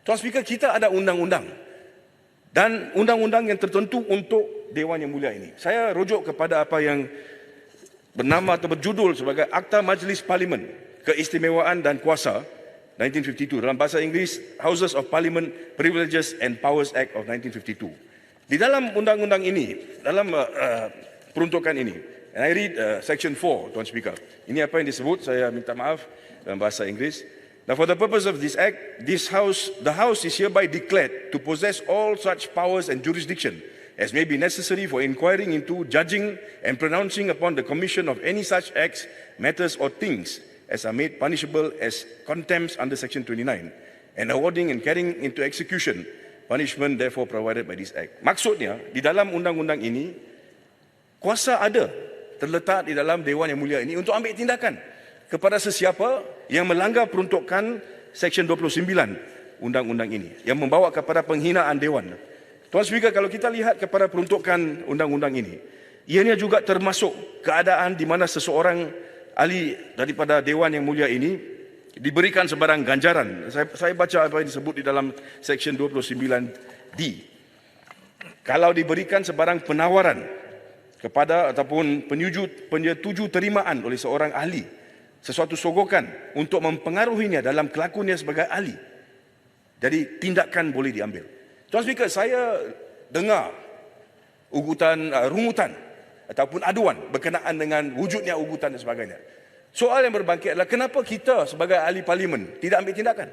Tuan Speaker, kita ada undang-undang dan undang-undang yang tertentu untuk Dewan Yang Mulia ini. Saya rujuk kepada apa yang bernama atau berjudul sebagai Akta Majlis Parlimen Keistimewaan dan Kuasa 1952, dalam bahasa Inggeris Houses of Parliament Privileges and Powers Act of 1952. Di dalam undang-undang ini, dalam peruntukan ini, and I read section 4, Tuan Speaker. Ini apa yang disebut, saya minta maaf dalam bahasa Inggeris. Now, for the purpose of this act, the House is hereby declared to possess all such powers and jurisdiction as may be necessary for inquiring into, judging and pronouncing upon the commission of any such acts, matters or things as are made punishable as contempts under section 29, and awarding and carrying into execution punishment therefore provided by this act. Maksudnya, di dalam undang-undang ini, kuasa ada terletak di dalam Dewan Yang Mulia ini untuk ambil tindakan kepada sesiapa yang melanggar peruntukan section 29 undang-undang ini yang membawa kepada penghinaan Dewan. Tuan Speaker, kalau kita lihat kepada peruntukan undang-undang ini, ianya juga termasuk keadaan di mana seseorang ahli daripada Dewan Yang Mulia ini diberikan sebarang ganjaran. Saya baca apa yang disebut di dalam section 29D. Kalau diberikan sebarang penawaran kepada ataupun penyetuju terimaan oleh seorang ahli sesuatu sogokan untuk mempengaruhinya dalam kelakuannya sebagai ahli, jadi tindakan boleh diambil. Tuan Speaker, saya dengar rungutan ataupun aduan berkenaan dengan wujudnya ugutan dan sebagainya. Soal yang berbangkit adalah kenapa kita sebagai ahli parlimen tidak ambil tindakan?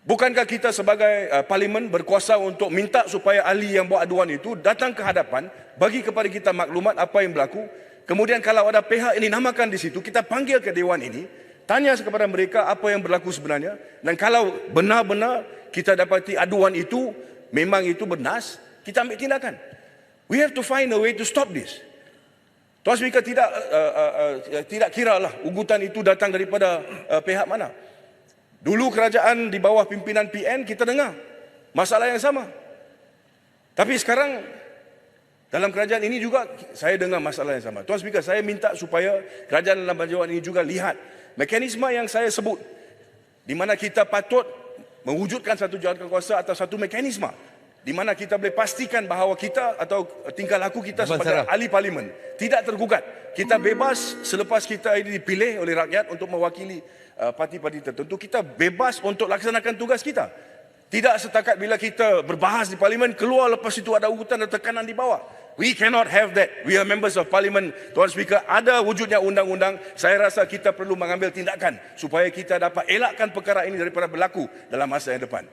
Bukankah kita sebagai parlimen berkuasa untuk minta supaya ahli yang buat aduan itu datang ke hadapan, bagi kepada kita maklumat apa yang berlaku? Kemudian kalau ada pihak ini namakan di situ, kita panggil ke Dewan ini, tanya kepada mereka apa yang berlaku sebenarnya. Dan kalau benar-benar kita dapati aduan itu, memang itu benar, kita ambil tindakan. We have to find a way to stop this. Tuan Speaker, tidak kiralah ugutan itu datang daripada pihak mana. Dulu kerajaan di bawah pimpinan PN kita dengar masalah yang sama. Tapi sekarang dalam kerajaan ini juga saya dengar masalah yang sama. Tuan Speaker, saya minta supaya kerajaan dalam bantuan ini juga lihat mekanisme yang saya sebut, di mana kita patut mewujudkan satu jawapan kuasa atau satu mekanisme di mana kita boleh pastikan bahawa kita atau tingkah laku kita sebagai ahli parlimen tidak tergugat. Kita bebas selepas kita ini dipilih oleh rakyat untuk mewakili parti-parti tertentu. Kita bebas untuk laksanakan tugas kita. Tidak setakat bila kita berbahas di parlimen, keluar lepas itu ada ugutan dan tekanan di bawah. We cannot have that. We are members of parliament. Tuan Speaker, ada wujudnya undang-undang. Saya rasa kita perlu mengambil tindakan supaya kita dapat elakkan perkara ini daripada berlaku dalam masa yang depan.